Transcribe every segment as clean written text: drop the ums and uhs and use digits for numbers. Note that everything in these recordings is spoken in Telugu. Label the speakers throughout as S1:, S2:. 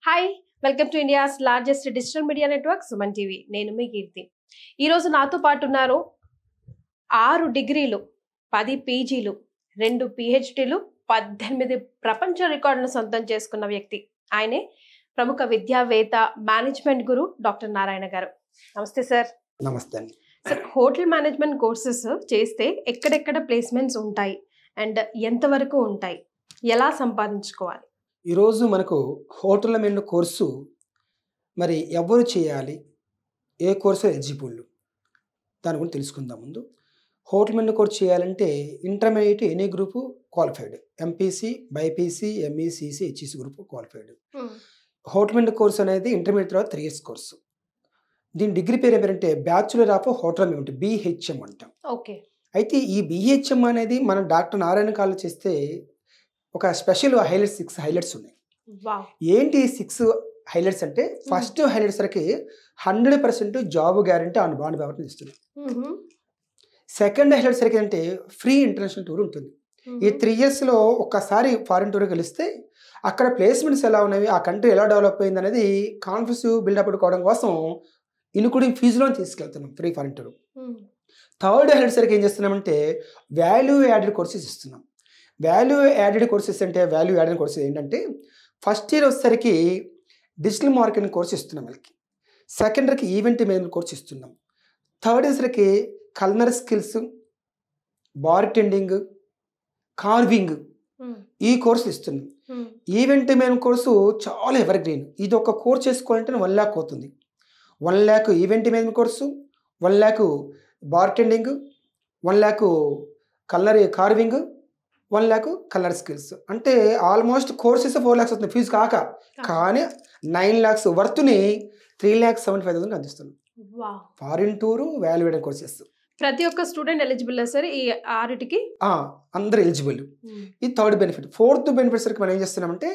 S1: Hi welcome to India's largest digital media network Suman TV. నేను మీ కీర్తి. ఈరోజు నాతో పాటు ఉన్నారు 6 డిగ్రీలు, 10 పీజీలు, 2 పిహెచ్డీలు, 18 ప్రపంచ రికార్డులను సొంతం చేసుకున్న వ్యక్తి. ఆయనే ప్రముఖ విద్యావేత్త, మేనేజ్మెంట్ గురు డాక్టర్ నారాయణ గారు. నమస్తే సార్.
S2: నమస్తే అండి.
S1: సార్, హోటల్ మేనేజ్మెంట్ కోర్సెస్ చేస్తే ఎక్కడెక్కడ ప్లేస్మెంట్స్ ఉంటాయి అండ్ ఎంతవరకు ఉంటాయి, ఎలా సంపాదించుకోవాలి?
S2: ఈరోజు మనకు హోటల్ మేనేజ్మెంట్ కోర్సు మరి ఎవరు చేయాలి, ఏ కోర్సు ఎలిజిబుల్, దాని గురించి తెలుసుకుందాం. ముందు హోటల్ మేనేజ్మెంట్ కోర్సు చేయాలంటే intermediate any group qualified, MPC, BiPC, MECC, HEC group qualified. Hotel management course అనేది ఇంటర్మీడియట్ తర్వాత 3 years కోర్సు. దీని డిగ్రీ పేరు ఏమంటే bachelor of hotel management, BHM అంటాం.
S1: ఓకే.
S2: అయితే ఈ BHM అనేది మనం డాక్టర్ నారాయణ కాళ్ళు చేస్తే ఒక స్పెషల్ హైలైట్స్, 6 హైలైట్స్ ఉన్నాయి. ఏంటి 6 హైలైట్స్ అంటే, ఫస్ట్ హైలైట్స్ వరకు 100% job guarantee on bond paper ఇస్తుంది. సెకండ్ హైలైట్స్ వరకు అంటే ఫ్రీ ఇంటర్నేషనల్ టూర్ ఉంటుంది. ఈ 3 yearsలో ఒక్కసారి ఫారిన్ టూర్ కలిస్తే అక్కడ ప్లేస్మెంట్స్ ఎలా ఉన్నాయి, ఆ కంట్రీ ఎలా డెవలప్ అయింది అనేది కాన్ఫిడెన్స్ బిల్డప్ కావడం కోసం ఇన్క్లూడింగ్ ఫీజులో తీసుకెళ్తున్నాం, free foreign tour. Third highlights వరకు ఏం చేస్తున్నామంటే వాల్యూ యాడెడ్ కోర్సెస్ ఇస్తున్నాం. వాల్యూ యాడెడ్ కోర్సెస్ అంటే, వాల్యూ యాడెడ్ కోర్సెస్ ఏంటంటే, ఫస్ట్ ఇయర్ వచ్చేసరికి డిజిటల్ మార్కెటింగ్ కోర్స్ ఇస్తున్నాం వాళ్ళకి. సెకండ్ ఇయర్కి ఈవెంట్ మేనేజ్మెంట్ కోర్స్ ఇస్తున్నాం. థర్డ్ ఇయర్కి culinary skills, bartending, carving, ఈ కోర్సులు ఇస్తున్నాం. ఈవెంట్ మేనేజ్మెంట్ కోర్సు చాలా ఎవర్ గ్రీన్. ఇది ఒక కోర్స్ చేసుకోవాలంటే 1 lakh అవుతుంది. 1 lakh event management course, 1 lakh bar tending, 1 lakh culinary carving, 1 lakh colour skills. అంటే ఆల్మోస్ట్ కోర్సెస్ 4 lakhs అవుతుంది ఫీజు కాక. కానీ 9 lakhs వర్త్ని 3,75,000 అందిస్తున్నాం. Foreign tour, value added courses.
S1: ప్రతి ఒక్క స్టూడెంట్ ఎలిజిబుల్ సార్ ఈ 6టికి?
S2: అందరూ ఎలిజిబుల్. ఈ థర్డ్ బెనిఫిట్. ఫోర్త్ బెనిఫిట్ సరికి మనం ఏం చేస్తున్నామంటే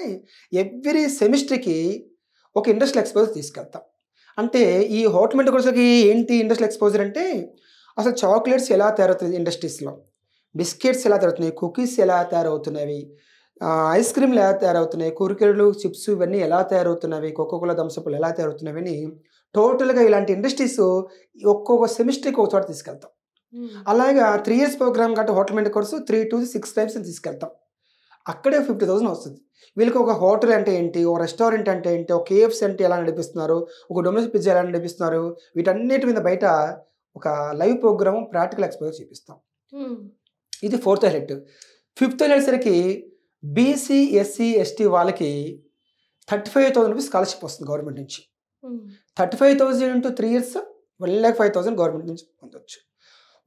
S2: ఎవ్రీ సెమిస్టర్కి ఒక ఇండస్ట్రియల్ ఎక్స్పోజర్ తీసుకెళ్తాం. అంటే ఈ హోటల్ మేనేజ్మెంట్ కోర్సులకి ఏంటి ఇండస్ట్రియల్ ఎక్స్పోజర్ అంటే, అసలు చాక్లెట్స్ ఎలా తయారవుతుంది ఇండస్ట్రీస్లో, బిస్కెట్స్ ఎలా తయారవుతున్నాయి, కుకీస్ ఎలా తయారవుతున్నవి, ఐస్ క్రీమ్లు ఎలా తయారవుతున్నాయి, కుర్కురేలు, చిప్స్ ఇవన్నీ ఎలా తయారవుతున్నవి, కోకోకోలా, థమ్సప్లు ఎలా తయారవుతున్నవి అని టోటల్గా ఇలాంటి ఇండస్ట్రీస్ ఒక్కొక్క సెమిస్టర్కి ఒక చోట తీసుకెళ్తాం. అలాగా 3 years ప్రోగ్రామ్ కాబట్టి hotel management course 3 to 6 times తీసుకెళ్తాం. అక్కడే 50,000 వస్తుంది. వీళ్ళకి ఒక హోటల్ అంటే ఏంటి, ఒక రెస్టారెంట్ అంటే ఏంటి, ఒక KFC అంటే ఎలా నడిపిస్తున్నారు, ఒక డొమినోస్ పిజ్జా ఎలా నడిపిస్తున్నారు, వీటన్నిటి మీద బయట ఒక లైవ్ ప్రోగ్రామ్, ప్రాక్టికల్ ఎక్స్పోజర్ చూపిస్తాం. ఇది 4th హైలైట్. 5th హైలైట్ సరికి BC, SC, ST వాళ్ళకి 35,000 రూపీస్ స్కాలర్షిప్ వస్తుంది గవర్నమెంట్ నుంచి. 35,000 into 3 years 1,05,000 గవర్నమెంట్ నుంచి పొందొచ్చు.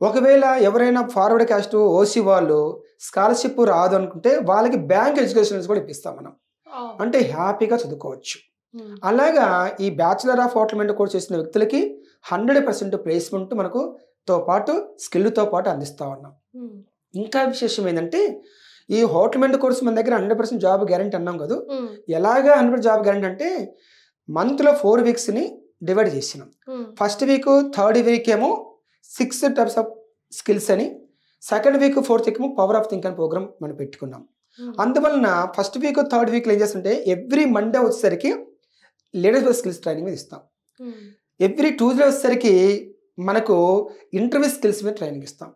S2: ఒకవేళ ఎవరైనా ఫార్వర్డ్ క్యాస్ట్, ఓసీ వాళ్ళు స్కాలర్షిప్ రాదు అనుకుంటే వాళ్ళకి బ్యాంక్ ఎడ్యుకేషన్ కూడా ఇప్పిస్తాం మనం. అంటే హ్యాపీగా చదువుకోవచ్చు. అలాగా ఈ bachelor of hotel management course చేసిన వ్యక్తులకి 100% ప్లేస్మెంట్ మనకు తో పాటు స్కిల్తో పాటు అందిస్తూ ఉన్నాం. ఇంకా విశేషం ఏంటంటే, ఈ హోటల్ మేనేజ్మెంట్ కోర్సు మన దగ్గర 100% జాబ్ గ్యారంటీ అన్నాం కదా. ఎలాగా 100% జాబ్ గ్యారంటీ అంటే, మంత్లో 4 weeksని డివైడ్ చేసినాం. ఫస్ట్ వీక్, థర్డ్ వీక్ ఏమో 6 types ఆఫ్ స్కిల్స్ అని, సెకండ్ వీక్, ఫోర్త్ వీక్ ఏమో పవర్ ఆఫ్ థింక్ అని ప్రోగ్రామ్ మనం పెట్టుకున్నాం. అందువలన ఫస్ట్ వీక్, థర్డ్ వీక్లో ఏం చేస్తుంటే ఎవ్రీ మండే వచ్చేసరికి లీడర్షిప్ స్కిల్స్ ట్రైనింగ్ మీద ఇస్తాం. ఎవ్రీ ట్యూస్డే వచ్చేసరికి మనకు ఇంటర్వ్యూ స్కిల్స్ మీద ట్రైనింగ్ ఇస్తాం.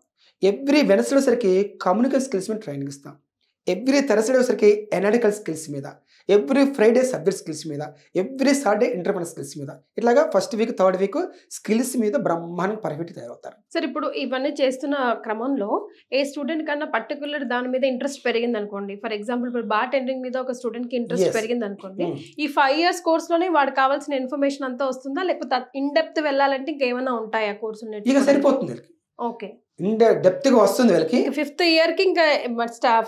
S2: ఎవ్రీ వెనస్డే వచ్చేసరికి కమ్యూనికేషన్ స్కిల్స్ మీద ట్రైనింగ్ ఇస్తాం. ఎవ్రీ థర్స్డే వచ్చేసరికి ఎనాలిటికల్ స్కిల్స్ మీద, ఎవ్రీ ఫ్రైడే సబ్జెక్ట్ స్కిల్స్ మీద, ఎవ్రీ సాటర్డే ఇంటర్ప్రెనర్ స్కిల్స్ మీద, ఇట్లాగా first week, third week skills మీద బ్రహ్మాండంగా పర్ఫెక్ట్ తయారవుతారు.
S1: సార్, ఇప్పుడు ఇవన్నీ చేస్తున్న క్రమంలో ఏ స్టూడెంట్ కన్నా పర్టికులర్ దాని మీద ఇంట్రెస్ట్ పెరిగింది అనుకోండి, ఫర్ ఎగ్జాంపుల్ ఇప్పుడు బార్ టెండరింగ్ మీద ఒక స్టూడెంట్ కి ఇంట్రెస్ట్ పెరిగింది అనుకోండి, ఈ 5 years కోర్సులోనే వాడికి కావాల్సిన ఇన్ఫర్మేషన్ అంతా వస్తుందా, లేకపోతే ఇన్ డెప్త్ వెళ్ళాలంటే ఇంకేమైనా ఉంటాయా కోర్సు?
S2: ఇక సరిపోతుంది.
S1: ఓకే,
S2: డెప్త్ గా వస్తుంది వీళ్ళకి.
S1: 5th year కి ఇంకా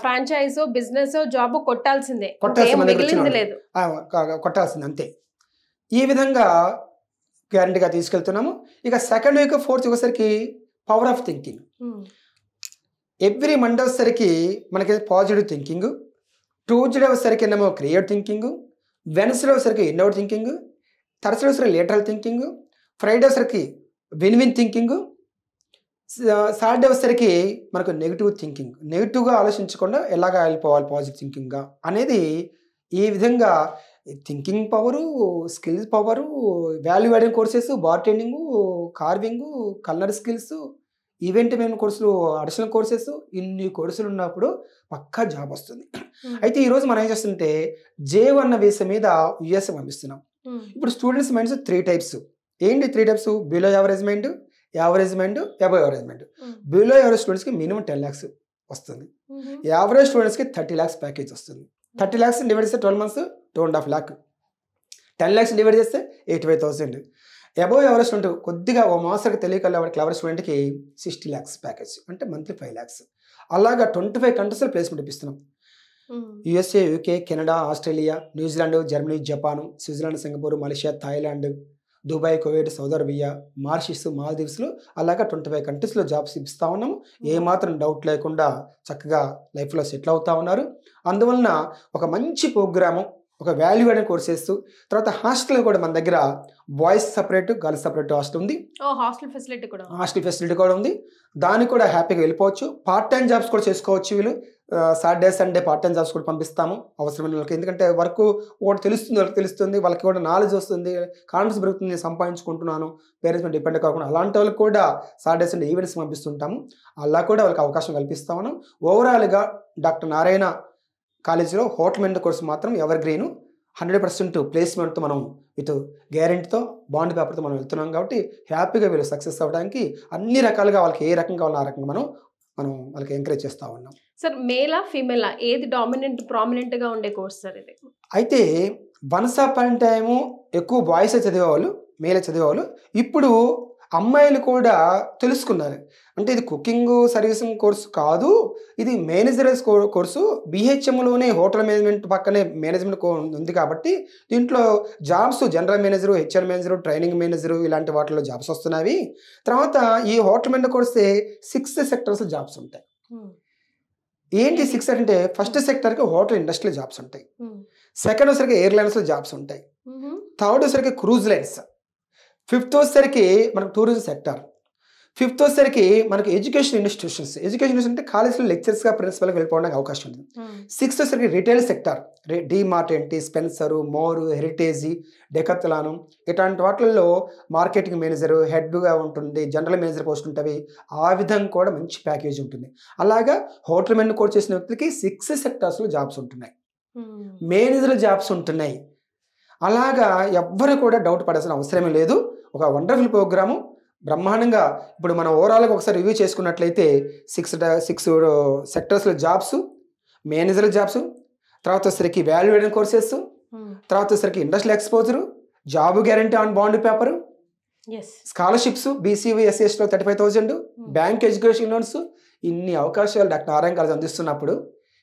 S1: ఫ్రాంచైజ్, బిజినెస్, జాబ్ కొట్టాల్సిందే, లేదు
S2: కొట్టాల్సిందే, అంతే. ఈ విధంగా గ్యారంటీగా తీసుకెళ్తున్నాము. ఇక సెకండ్ వీక్, ఫోర్త్ వచ్చేసరికి power of thinking. Every Monday వచ్చేసరికి మనకి పాజిటివ్ థింకింగ్, ట్యూస్డే వచ్చేసరికి ఏమో క్రియేటివ్ థింకింగ్, వెన్స్డే వచ్చేసరికి ఇన్నోవేటివ్ థింకింగ్, థర్స్డే వచ్చేసరికి లేటరల్ థింకింగ్, ఫ్రైడే వచ్చేసరికి విన్ థింకింగ్, సాటర్డే వచ్చేసరికి మనకు నెగిటివ్ థింకింగ్. నెగిటివ్గా ఆలోచించకుండా ఎలాగా వెళ్ళిపోవాలి పాజిటివ్ థింకింగ్గా అనేది ఈ విధంగా thinking power, skills power, value adding courses, bartending, carving, colour skills, event management కోర్సులు, అడిషనల్ కోర్సెస్, ఇన్ని కోర్సులు ఉన్నప్పుడు పక్కా జాబ్ వస్తుంది. అయితే ఈరోజు మనం ఏం చేస్తుంటే J1 వీసా మీద యుఎస్ పంపిస్తున్నాం. ఇప్పుడు స్టూడెంట్స్ మైండ్స్ 3 టైప్స్. ఏంటి 3 types? Below average mind, average mind, above average mind. Below average స్టూడెంట్స్కి మినిమం 10 lakhs వస్తుంది. యావరేజ్ స్టూడెంట్స్కి 30 lakhs ప్యాకేజ్ వస్తుంది. 30 lakhs డివైడ్ చేస్తే 12 months 2.5 lakh. 10 lakhs డివైడ్ చేస్తే 85,000. అబవ్ యావరేజ్ స్టూడెంట్ కొద్దిగా ఓ మాస్టర్కి తెలియకల్లా క్లవర్ స్టూడెంట్కి 60 lakhs ప్యాకేజ్, అంటే మంత్లీ 5 lakhs. అలాగా 25 కంట్రీస్లో ప్లేస్మెంట్ ఇప్పిస్తున్నాం. USA, UK, Canada, Australia, New Zealand, Germany, Japan, Switzerland, Singapore, Malaysia, Thailand, Dubai, Kuwait, Saudi Arabia, Mauritius, మాల్దీవ్స్లో అలాగా 25 కంట్రీస్లో జాబ్స్ ఇప్పిస్తూ ఉన్నాము. ఏమాత్రం డౌట్ లేకుండా చక్కగా లైఫ్లో సెటిల్ అవుతూ ఉన్నారు. అందువలన ఒక మంచి ప్రోగ్రాము, ఒక వాల్యూ యాడెడ్ కోర్సెస్, తర్వాత హాస్టల్ కూడా మన దగ్గర boys separate, girls separate hostel ఉంది.
S1: హాస్టల్ ఫెసిలిటీ కూడా
S2: ఉంది. దానికి కూడా హ్యాపీగా వెళ్ళిపోవచ్చు. పార్ట్ టైం జాబ్స్ కూడా చేసుకోవచ్చు. వీళ్ళు Saturday, Sunday part time jobs కూడా పంపిస్తాము అవసరమైన వాళ్ళకి. ఎందుకంటే వర్క్ ఒకటి తెలుస్తుంది, వాళ్ళకి తెలుస్తుంది, వాళ్ళకి కూడా నాలెడ్జ్ వస్తుంది, కాన్ఫిడెన్స్ పెరుగుతుంది, సంపాదించుకుంటున్నాను, పేరెంట్స్ మీద డిపెండ్ కాకుండా అలాంటి వాళ్ళకి కూడా సాటర్డే, సండే ఈవెంట్స్ పంపిస్తుంటాము. అలా కూడా వాళ్ళకి అవకాశం కల్పిస్తా ఉన్నాం. ఓవరాల్గా డాక్టర్ నారాయణ కాలేజీలో హోటల్ మేనేజ్మెంట్ కోర్సు మాత్రం ఎవర్ గ్రీన్, 100% ప్లేస్మెంట్తో మనం విత్ గ్యారెంటీతో, బాండ్ పేపర్తో మనం వెళ్తున్నాం. కాబట్టి హ్యాపీగా వీళ్ళు సక్సెస్ అవ్వడానికి అన్ని రకాలుగా వాళ్ళకి ఏ రకంగా ఉన్న ఆ రకంగా మనం వాళ్ళకి ఎంకరేజ్ చేస్తూ ఉన్నాం.
S1: సార్ మేలా ఫీమేలా ఏది ప్రామినెంట్గా ఉండే కోర్స్ సార్ ఇది? అయితే
S2: వన్స్ అపాన్ టైము ఎక్కువ బాయ్స్ చదివేవాళ్ళు, మేలే చదివేవాళ్ళు. ఇప్పుడు అమ్మాయిలు కూడా తెలుసుకున్నారు. అంటే ఇది కుకింగ్ సర్వీసింగ్ కోర్సు కాదు, ఇది మేనేజర్స్ కోర్సు. BHMలోనే హోటల్ మేనేజ్మెంట్ పక్కనే మేనేజ్మెంట్ ఉంది కాబట్టి దీంట్లో jobs general manager, HR manager, training manager ఇలాంటి వాటిలో జాబ్స్ వస్తున్నాయి. తర్వాత ఈ హోటల్ మేనేజ్మెంట్ కోర్సే 6 సెక్టర్స్ జాబ్స్ ఉంటాయి. ఏంటి 6 అంటే ఫస్ట్ సెక్టర్కి హోటల్ ఇండస్ట్రీలో జాబ్స్ ఉంటాయి, సెకండ్ వచ్చరికి ఎయిర్లైన్స్లో జాబ్స్ ఉంటాయి, థర్డ్ వచ్చరికి క్రూజ్ లైన్స్, ఫిఫ్త్ వచ్చరికి మనకు టూరిజం సెక్టర్, ఫిఫ్త్ వచ్చరికి మనకి ఎడ్యుకేషన్ ఇన్స్టిట్యూషన్స్ అంటే కాలేజ్లో లెక్చర్స్గా ప్రిన్సిపల్గా వెళ్ళిపోవడానికి అవకాశం ఉంటుంది. సిక్స్త్ వచ్చరికి రిటైల్ సెక్టర్, డీమార్ట్ ఏంటి, స్పెన్సరు, మోరు, హెరిటేజ్, డెకత్లాను ఇట్లాంటి వాటిల్లో మార్కెటింగ్ మేనేజరు, హెడ్గా ఉంటుంది, జనరల్ మేనేజర్ పోస్ట్ ఉంటుంది. ఆ విధంగా కూడా మంచి ప్యాకేజ్ ఉంటుంది. అలాగా హోటల్ మేనేజ్మెంట్ కోర్స్ చేసిన వ్యక్తులకి 6 సెక్టార్స్లో జాబ్స్ ఉంటున్నాయి, మేనేజర్ జాబ్స్ ఉంటున్నాయి. అలాగా ఎవ్వరు కూడా డౌట్ పడాల్సిన అవసరమే లేదు. ఒక వండర్ఫుల్ ప్రోగ్రాము, బ్రహ్మాండంగా. ఇప్పుడు మనం ఓవరాల్గా ఒకసారి రివ్యూ చేసుకున్నట్లయితే 6 సెక్టర్స్లో జాబ్స్, మేనేజర్ జాబ్స్, తర్వాత వచ్చరికి వాల్యూ యాడెడ్ కోర్సెస్, తర్వాత వచ్చరికి industrial exposure, job guarantee on bond paper, scholarships, BCV SCSలో 35,000, bank education loans, ఇన్ని అవకాశాలు డాక్టర్ నారాయణ కాలేజ్ అందిస్తున్నప్పుడు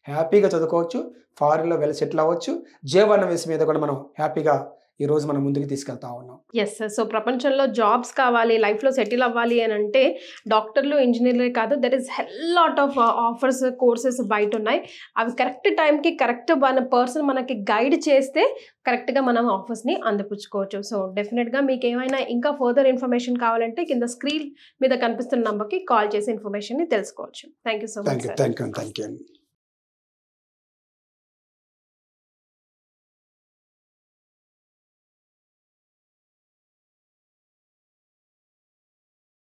S2: హ్యాపీగా చదువుకోవచ్చు, ఫారిన్లో వెల్ సెటిల్ అవ్వచ్చు. J1 వీసా మీద కూడా మనం హ్యాపీగా ఈరోజు మనం ముందుకు తీసుకెళ్తా ఉన్నాం.
S1: Yes sir. సో ప్రపంచంలో జాబ్స్ కావాలి, లైఫ్లో సెటిల్ అవ్వాలి అని అంటే డాక్టర్లు, ఇంజనీర్లే కాదు, there is hell lot of offers, courses బయట ఉన్నాయి. అవి కరెక్ట్ టైంకి కరెక్ట్ పర్సన్ మనకి గైడ్ చేస్తే కరెక్ట్గా మనం ఆఫర్స్ని అందిపుచ్చుకోవచ్చు. సో డెఫినెట్గా మీకు ఏమైనా ఇంకా ఫర్దర్ ఇన్ఫర్మేషన్ కావాలంటే కింద స్క్రీన్ మీద కనిపిస్తున్న నంబర్కి కాల్ చేసి ఇన్ఫర్మేషన్ని తెలుసుకోవచ్చు. Thank you so much.
S2: Thank you.